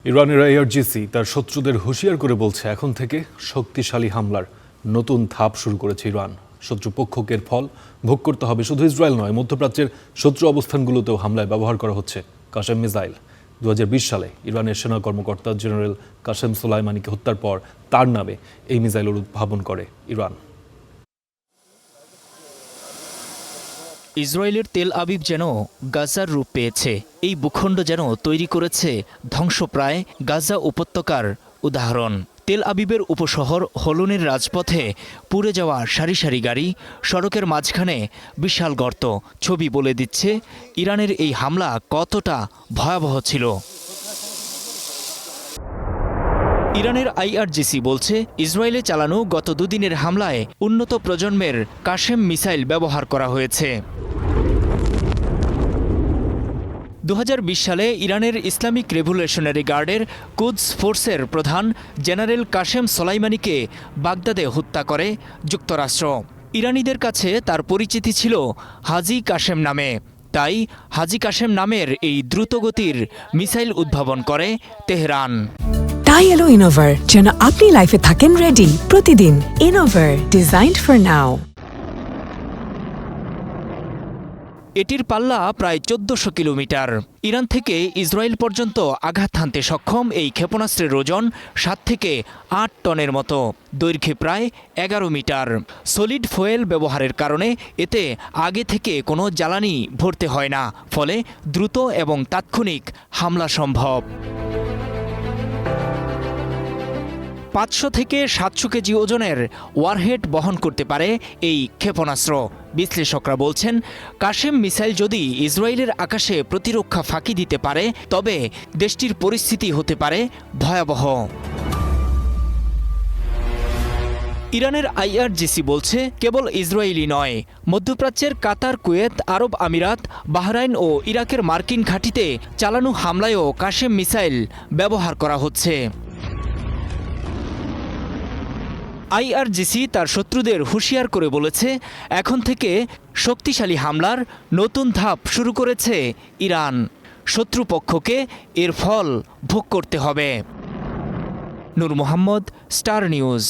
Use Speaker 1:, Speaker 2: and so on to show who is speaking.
Speaker 1: ইরানের আইআরজিসি তার শত্রুদের হুঁশিয়ার করে বলছে, এখন থেকে শক্তিশালী হামলার নতুন ধাপ শুরু করেছে ইরান। শত্রুপক্ষকে এর ফল ভোগ করতে হবে। শুধু ইসরায়েল নয়, মধ্যপ্রাচ্যের শত্রু অবস্থানগুলোতেও হামলায় ব্যবহার করা হচ্ছে কাসেম মিসাইল। 2020 সালে ইরানের সেনা কর্মকর্তা জেনারেল কাসেম সোলাইমানিকে হত্যার পর তার নামে এই মিসাইলের উদ্ভাবন করে ইরান।
Speaker 2: ইসরায়েলের তেল আবিব যেন গাজার রূপ পেয়েছে। এই ভূখণ্ড যেন তৈরি করেছে ধ্বংসপ্রায় গাজা উপত্যকার উদাহরণ। তেল আবিবের উপশহর হলনের রাজপথে পুড়ে যাওয়া সারি সারি গাড়ি, সড়কের মাঝখানে বিশাল গর্ত। ছবি বলে দিচ্ছে ইরানের এই হামলা কতটা ভয়াবহ ছিল। ইরানের আইআরজিসি বলছে, ইসরায়েলে চালানো গত দুদিনের হামলায় উন্নত প্রজন্মের কাসেম মিসাইল ব্যবহার করা হয়েছে। 2020 সালে ইরানের ইসলামিক রেভলিউশনারি গার্ডের কুদস ফোর্সের প্রধান জেনারেল কাসেম সোলাইমানিকে বাগদাদে হত্যা করে যুক্তরাষ্ট্র। ইরানিদের কাছে তার পরিচিতি ছিল হাজি কাসেম নামে। তাই হাজি কাসেম নামের এই দ্রুতগতির মিসাইল উদ্ভাবন করে তেহরান।
Speaker 3: তাই এলো ইনোভার, যেন আপনি লাইফে থাকেন রেডি প্রতিদিন। Innova, designed for now.
Speaker 2: এটির পাল্লা প্রায় 1400 কিলোমিটার। ইরান থেকে ইসরায়েল পর্যন্ত আঘাত হানতে সক্ষম এই ক্ষেপণাস্ত্রের ওজন 7 থেকে 8 টনের মতো, দৈর্ঘ্যে প্রায় 11 মিটার। সলিড ফুয়েল ব্যবহারের কারণে এতে আগে থেকে কোনো জ্বালানি ভরতে হয় না, ফলে দ্রুত এবং তাৎক্ষণিক হামলা সম্ভব। 500 থেকে 700 কেজি ওজনের ওয়ারহেড বহন করতে পারে এই ক্ষেপণাস্ত্র। বিশ্লেষকরা বলছেন, কাসেম মিসাইল যদি ইসরায়েলের আকাশে প্রতিরক্ষা ফাঁকি দিতে পারে, তবে দেশটির পরিস্থিতি হতে পারে ভয়াবহ। ইরানের আইআরজিসি বলছে, কেবল ইসরায়েলি নয়, মধ্যপ্রাচ্যের কাতার, কুয়েত, আরব আমিরাত, বাহরাইন ও ইরাকের মার্কিন ঘাঁটিতে চালানো হামলায়ও কাসেম মিসাইল ব্যবহার করা হচ্ছে। আইআরজিসি তার শত্রুদের হুঁশিয়ার করে বলেছে, এখন থেকে শক্তিশালী হামলার নতুন ধাপ শুরু করেছে ইরান। শত্রুপক্ষকে এর ফল ভোগ করতে হবে। নূর মোহাম্মদ, স্টার নিউজ।